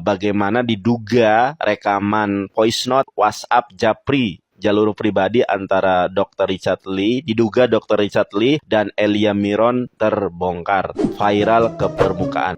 bagaimana diduga rekaman voice note WhatsApp Japri jalur pribadi antara Dr. Richard Lee, diduga Dr. Richard Lee dan Elia Miron terbongkar, viral ke permukaan.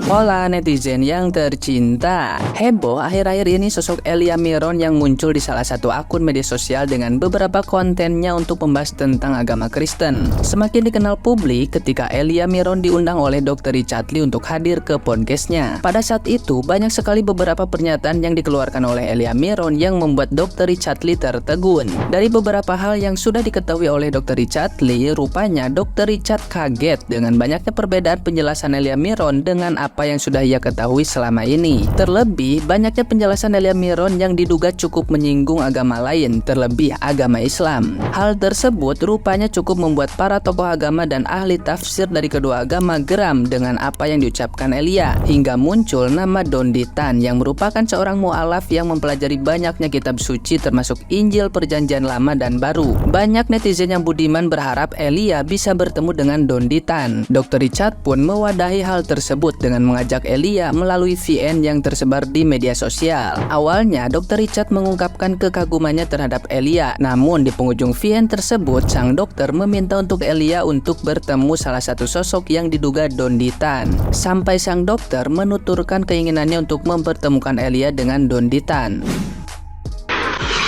Hola netizen yang tercinta. Heboh akhir-akhir ini sosok Elia Miron yang muncul di salah satu akun media sosial dengan beberapa kontennya untuk membahas tentang agama Kristen. Semakin dikenal publik ketika Elia Miron diundang oleh Dr. Richard Lee untuk hadir ke podcastnya. Pada saat itu banyak sekali beberapa pernyataan yang dikeluarkan oleh Elia Miron yang membuat Dr. Richard Lee tertegun. Dari beberapa hal yang sudah diketahui oleh Dr. Richard Lee, rupanya Dr. Richard kaget dengan banyaknya perbedaan penjelasan Elia Miron dengan apa yang sudah ia ketahui selama ini. Terlebih, banyaknya penjelasan Elia Miron yang diduga cukup menyinggung agama lain, terlebih agama Islam. Hal tersebut rupanya cukup membuat para tokoh agama dan ahli tafsir dari kedua agama geram dengan apa yang diucapkan Elia, hingga muncul nama Donditan yang merupakan seorang mu'alaf yang mempelajari banyaknya kitab suci termasuk Injil Perjanjian Lama dan Baru. Banyak netizen yang budiman berharap Elia bisa bertemu dengan Donditan. Dr. Richard pun mewadahi hal tersebut dengan mengajak Elia melalui VN yang tersebar di media sosial. Awalnya, Dr. Richard mengungkapkan kekagumannya terhadap Elia, namun di penghujung VN tersebut, sang dokter meminta untuk Elia untuk bertemu salah satu sosok yang diduga Donditan. Sampai sang dokter menuturkan keinginannya untuk mempertemukan Elia dengan Donditan.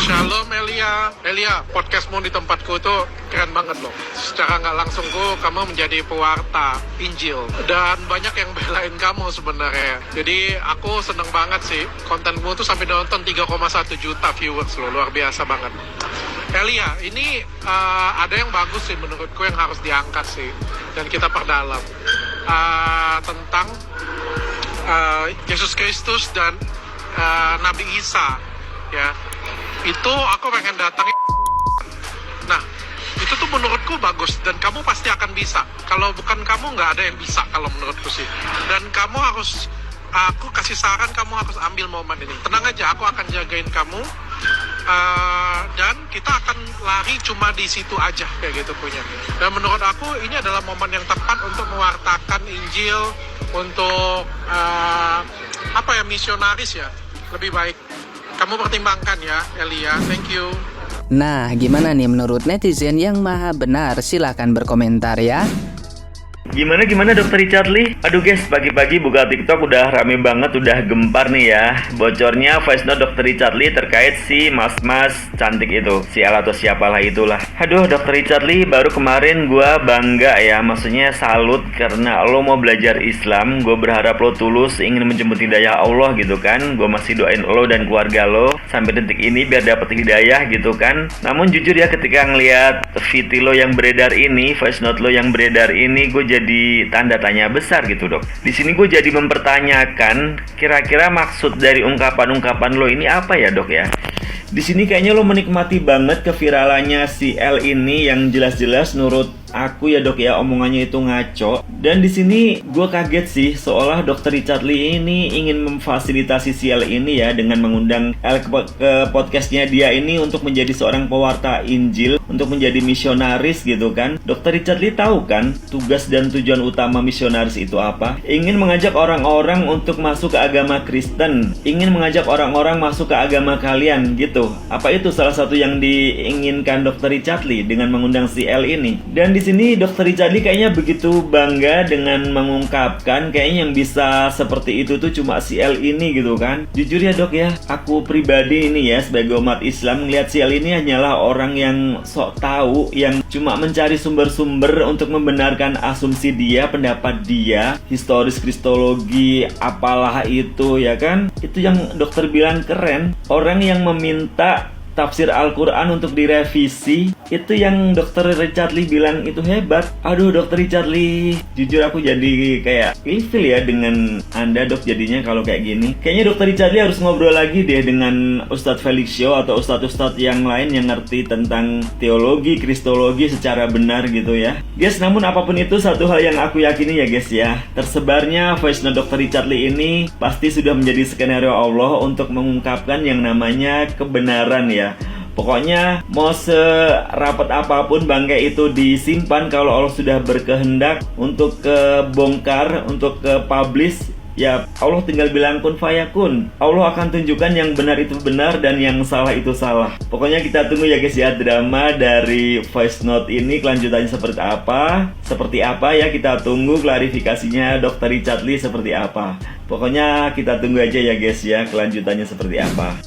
Shalom Elia, podcastmu di tempatku itu keren banget loh. Secara nggak langsung kamu menjadi pewarta Injil dan banyak yang belain kamu sebenarnya. Jadi aku seneng banget sih, kontenmu tuh sampai nonton 3,1 juta viewers loh, luar biasa banget. Elia, ini ada yang bagus sih menurutku yang harus diangkat sih dan kita perdalam tentang Yesus Kristus dan Nabi Isa ya. Itu aku pengen datangin. Nah, itu tuh menurutku bagus dan kamu pasti akan bisa. Kalau bukan kamu nggak ada yang bisa kalau menurutku sih. Dan kamu harus, aku kasih saran kamu harus ambil momen ini. Tenang aja, aku akan jagain kamu. Dan kita akan lari cuma di situ aja kayak gitu punya. Dan menurut aku ini adalah momen yang tepat untuk mewartakan Injil untuk misionaris ya. Lebih baik kamu pertimbangkan ya, Elia. Thank you. Nah, gimana nih menurut netizen yang maha benar? Silahkan berkomentar ya. Gimana Dr. Richard Lee? Aduh guys, pagi-pagi buka TikTok udah rame banget, udah gempar nih ya. Bocornya voice note Dr. Richard Lee terkait si mas-mas cantik itu, si Al atau siapalah itulah. Aduh, Dr. Richard Lee, baru kemarin gua bangga ya, maksudnya salut karena lo mau belajar Islam. Gue berharap lo tulus ingin menjemput hidayah Allah gitu kan. Gue masih doain lo dan keluarga lo sampai detik ini biar dapet hidayah gitu kan. Namun jujur ya, ketika ngeliat video lo yang beredar ini, voice note lo yang beredar ini, gue jadi tanda tanya besar gitu dok. Di sini gue jadi mempertanyakan kira-kira maksud dari ungkapan-ungkapan lo ini apa ya dok ya. Di sini kayaknya lo menikmati banget keviralannya si L ini yang jelas-jelas menurut aku ya dok ya omongannya itu ngaco. Dan di sini gue kaget sih seolah Dr. Richard Lee ini ingin memfasilitasi si L ini ya dengan mengundang L ke podcastnya dia ini untuk menjadi seorang pewarta Injil, untuk menjadi misionaris gitu kan. Dr. Richard Lee tahu kan tugas dan tujuan utama misionaris itu apa? Ingin mengajak orang-orang untuk masuk ke agama Kristen, ingin mengajak orang-orang masuk ke agama kalian gitu. Apa itu salah satu yang diinginkan Dr. Richard Lee dengan mengundang si L ini? Dan di sini Dr. Richard Lee kayaknya begitu bangga dengan mengungkapkan kayaknya yang bisa seperti itu tuh cuma si L ini gitu kan. Jujur ya dok ya, aku pribadi ini ya sebagai umat Islam ngelihat si L ini hanyalah orang yang sok tahu, yang cuma mencari sumber-sumber untuk membenarkan asumsi dia, pendapat dia, historis kristologi apalah itu ya kan. Itu yang dokter bilang keren. Orang yang meminta tafsir Al-Quran untuk direvisi, itu yang Dr. Richard Lee bilang itu hebat. Aduh Dr. Richard Lee, jujur aku jadi kayak ilfil ya dengan Anda dok jadinya kalau kayak gini. Kayaknya Dr. Richard Lee harus ngobrol lagi deh dengan Ustadz Felix Show atau Ustadz-Ustadz yang lain yang ngerti tentang teologi, kristologi secara benar gitu ya. Guys, namun apapun itu satu hal yang aku yakini ya guys ya, tersebarnya voice note Dr. Richard Lee ini pasti sudah menjadi skenario Allah untuk mengungkapkan yang namanya kebenaran ya. Pokoknya mau serapat apapun bangkai itu disimpan, kalau Allah sudah berkehendak untuk kebongkar, untuk ke publish, ya Allah tinggal bilang kun fayakun. Allah akan tunjukkan yang benar itu benar dan yang salah itu salah. Pokoknya kita tunggu ya guys ya, drama dari voice note ini kelanjutannya seperti apa ya, kita tunggu klarifikasinya Dr. Richard Lee seperti apa. Pokoknya kita tunggu aja ya guys ya, kelanjutannya seperti apa.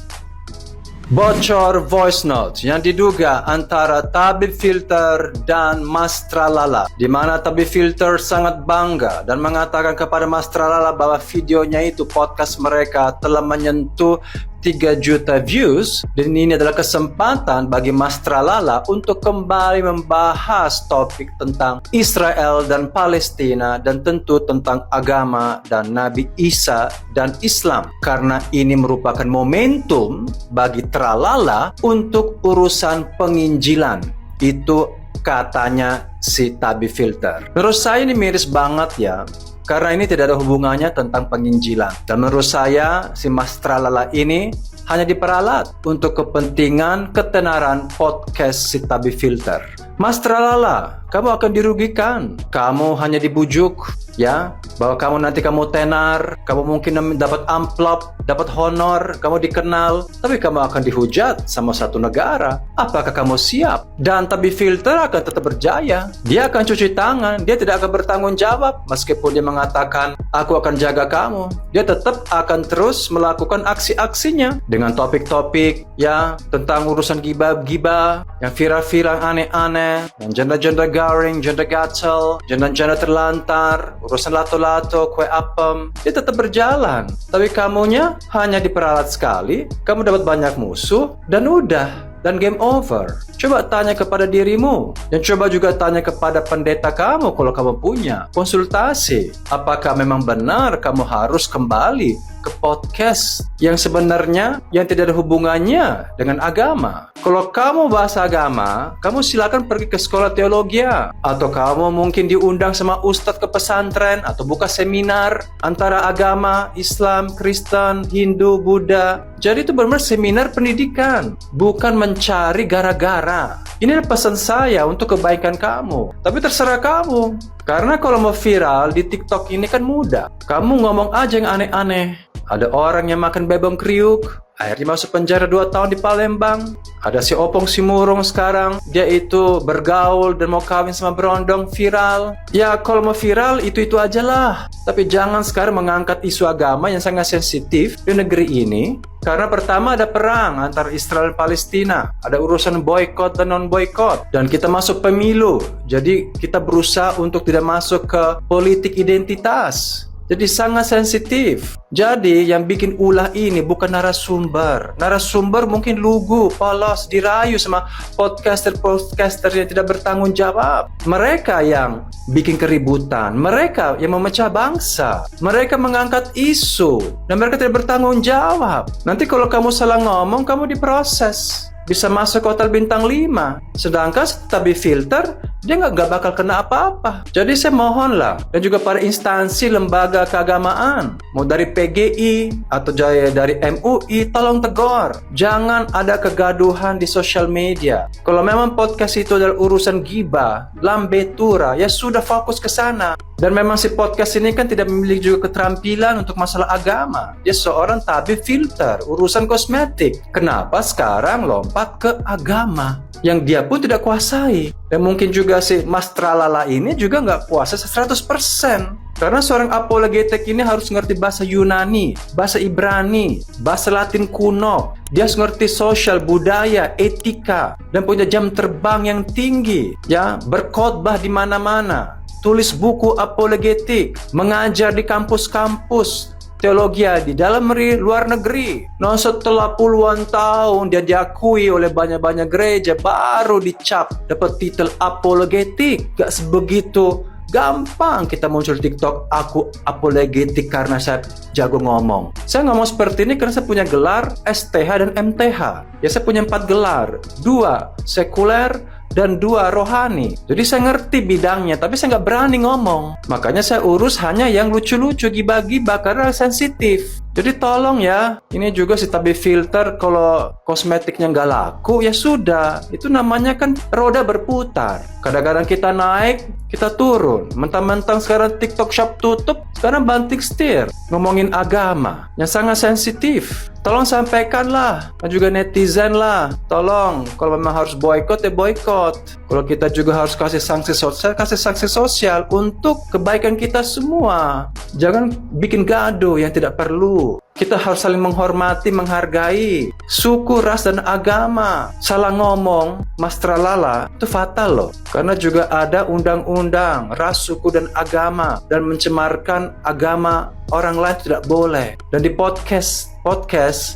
Bocor voice note yang diduga antara Tabib Filter dan Mas Tralala, di mana Tabib Filter sangat bangga dan mengatakan kepada Mas Tralala bahwa videonya itu, podcast mereka telah menyentuh 3 juta views, dan ini adalah kesempatan bagi Mas Tralala untuk kembali membahas topik tentang Israel dan Palestina, dan tentu tentang agama dan Nabi Isa dan Islam, karena ini merupakan momentum bagi Tralala untuk urusan penginjilan. Itu katanya si Tabib Filter. Menurut saya ini miris banget ya, karena ini tidak ada hubungannya tentang penginjilan. Dan menurut saya si Mas Tralala ini hanya diperalat untuk kepentingan ketenaran podcast si Tabib Filter. Mas Tralala, kamu akan dirugikan. Kamu hanya dibujuk ya, bahwa kamu tenar, kamu mungkin dapat amplop, dapat honor, kamu dikenal, tapi kamu akan dihujat sama satu negara. Apakah kamu siap? Dan Tabib Filter akan tetap berjaya. Dia akan cuci tangan, dia tidak akan bertanggung jawab. Meskipun dia mengatakan, aku akan jaga kamu, dia tetap akan terus melakukan aksi-aksinya dengan topik-topik ya, tentang urusan gibah-gibah, yang viral-viral, aneh-aneh, yang janda-janda garing, janda gatel, janda-janda terlantar, urusan lato-lato, kue apem. Dia tetap berjalan. Tapi kamunya hanya diperalat sekali, kamu dapat banyak musuh, dan udah. Dan game over. Coba tanya kepada dirimu, dan coba juga tanya kepada pendeta kamu kalau kamu punya. Konsultasi, apakah memang benar kamu harus kembali ke podcast yang sebenarnya yang tidak ada hubungannya dengan agama. Kalau kamu bahas agama, kamu silakan pergi ke sekolah teologi, atau kamu mungkin diundang sama ustadz ke pesantren, atau buka seminar antara agama Islam, Kristen, Hindu, Buddha. Jadi itu benar-benar seminar pendidikan, bukan mencari gara-gara. Ini adalah pesan saya untuk kebaikan kamu. Tapi terserah kamu. Karena kalau mau viral di TikTok ini kan mudah. Kamu ngomong aja yang aneh-aneh. Ada orang yang makan bebong kriuk, akhirnya masuk penjara 2 tahun di Palembang. Ada si Opong Simurung sekarang, dia itu bergaul dan mau kawin sama berondong, viral. Ya kalau mau viral itu aja lah. Tapi jangan sekarang mengangkat isu agama yang sangat sensitif di negeri ini. Karena pertama ada perang antara Israel dan Palestina, ada urusan boykot dan non-boykot, dan kita masuk pemilu. Jadi kita berusaha untuk tidak masuk ke politik identitas. Jadi sangat sensitif. Jadi yang bikin ulah ini bukan narasumber. Narasumber mungkin lugu, polos, dirayu sama podcaster-podcaster yang tidak bertanggung jawab. Mereka yang bikin keributan, mereka yang memecah bangsa, mereka mengangkat isu, dan mereka tidak bertanggung jawab. Nanti kalau kamu salah ngomong, kamu diproses. Bisa masuk hotel bintang 5. Sedangkan Tabib Filter, dia nggak bakal kena apa-apa. Jadi saya mohonlah, dan juga para instansi lembaga keagamaan, mau dari PGI atau dari MUI, tolong tegur. Jangan ada kegaduhan di sosial media. Kalau memang podcast itu adalah urusan gibah, lambe tura, ya sudah fokus ke sana. Dan memang si podcast ini kan tidak memiliki juga keterampilan untuk masalah agama. Dia seorang Tabib Filter, urusan kosmetik. Kenapa sekarang lompat ke agama yang dia pun tidak kuasai? Dan mungkin juga si Mas Tralala ini juga nggak kuasa 100%. Karena seorang apologetik ini harus ngerti bahasa Yunani, bahasa Ibrani, bahasa Latin kuno. Dia harus ngerti sosial, budaya, etika, dan punya jam terbang yang tinggi. Ya, berkhotbah di mana-mana, tulis buku apologetik, mengajar di kampus-kampus teologi di dalam luar negeri. Nah, setelah puluhan tahun dia diakui oleh banyak-banyak gereja, baru dicap dapat titel apologetik. Gak sebegitu gampang kita muncul di TikTok, aku apologetik karena saya jago ngomong. Saya ngomong seperti ini karena saya punya gelar STH dan MTH. Ya, saya punya 4 gelar. 2 sekuler, dan 2 rohani. Jadi saya ngerti bidangnya, tapi saya nggak berani ngomong. Makanya saya urus hanya yang lucu-lucu, gibah-gibah, karena sensitif. Jadi tolong ya, ini juga si tabir filter kalau kosmetiknya nggak laku, ya sudah. Itu namanya kan roda berputar. Kadang-kadang kita naik, kita turun. Mentang-mentang sekarang TikTok Shop tutup, sekarang banting setir. Ngomongin agama yang sangat sensitif. Tolong sampaikanlah, dan juga netizen lah. Tolong, kalau memang harus boykot, ya boykot. Kalau kita juga harus kasih sanksi sosial untuk kebaikan kita semua. Jangan bikin gaduh yang tidak perlu. Kita harus saling menghormati, menghargai suku, ras, dan agama. Salah ngomong, mas tralala, itu fatal loh. Karena juga ada undang-undang ras, suku, dan agama. Dan mencemarkan agama orang lain tidak boleh. Dan di podcast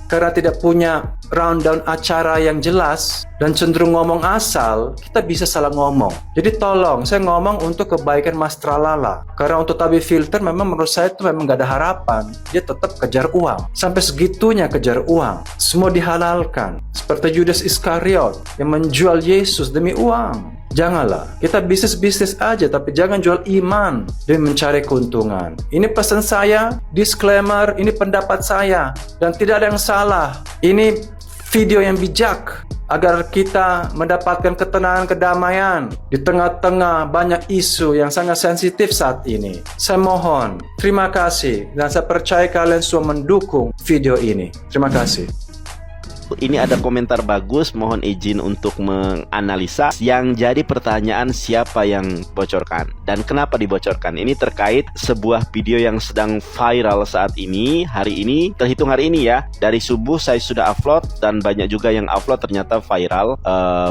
karena tidak punya rundown acara yang jelas dan cenderung ngomong asal, kita bisa salah ngomong. Jadi tolong, saya ngomong untuk kebaikan Mas Tralala. Karena untuk tabir filter memang menurut saya itu memang gak ada harapan. Dia tetap kejar uang. Sampai segitunya kejar uang. Semua dihalalkan. Seperti Judas Iskariot yang menjual Yesus demi uang. Janganlah, kita bisnis aja, tapi jangan jual iman demi mencari keuntungan. Ini pesan saya, disclaimer, ini pendapat saya, dan tidak ada yang salah. Ini video yang bijak agar kita mendapatkan ketenangan, kedamaian di tengah-tengah banyak isu yang sangat sensitif saat ini. Saya mohon, terima kasih, dan saya percaya kalian semua mendukung video ini. Terima kasih. Ini ada komentar bagus, mohon izin untuk menganalisa. Yang jadi pertanyaan, siapa yang bocorkan dan kenapa dibocorkan? Ini terkait sebuah video yang sedang viral saat ini, hari ini, terhitung hari ini ya. Dari subuh saya sudah upload dan banyak juga yang upload, ternyata viral.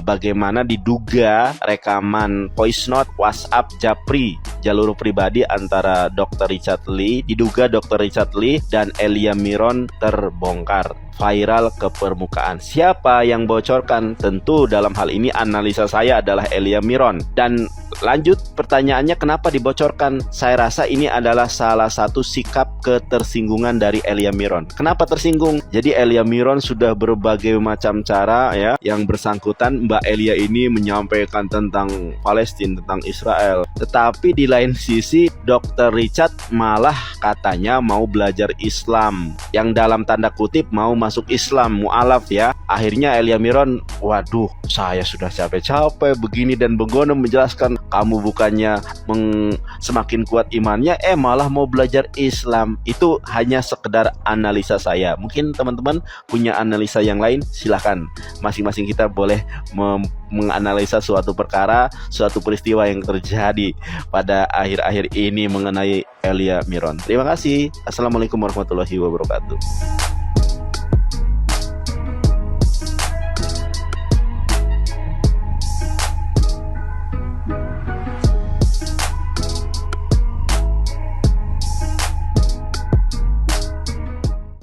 Bagaimana diduga rekaman voice note WhatsApp Japri, jalur pribadi antara Dr. Richard Lee, diduga Dr. Richard Lee dan Elia Miron terbongkar, viral ke permukaan. Siapa yang bocorkan? Tentu dalam hal ini analisa saya adalah Elia Miron. Dan lanjut pertanyaannya, kenapa dibocorkan? Saya rasa ini adalah salah satu sikap ketersinggungan dari Elia Miron. Kenapa tersinggung? Jadi Elia Miron sudah berbagai macam cara ya, yang bersangkutan Mbak Elia ini menyampaikan tentang Palestina, tentang Israel. Tetapi di lain sisi Dr. Richard malah katanya mau belajar Islam, yang dalam tanda kutip mau masuk Islam, mu'alaf ya. Akhirnya Elia Miron, waduh, saya sudah capek-capek begini dan begono menjelaskan, kamu bukannya semakin kuat imannya, malah mau belajar Islam. Itu hanya sekedar analisa saya. Mungkin teman-teman punya analisa yang lain, silahkan. Masing-masing kita boleh menganalisa suatu perkara, suatu peristiwa yang terjadi pada akhir-akhir ini mengenai Elia Miron. Terima kasih. Assalamualaikum warahmatullahi wabarakatuh.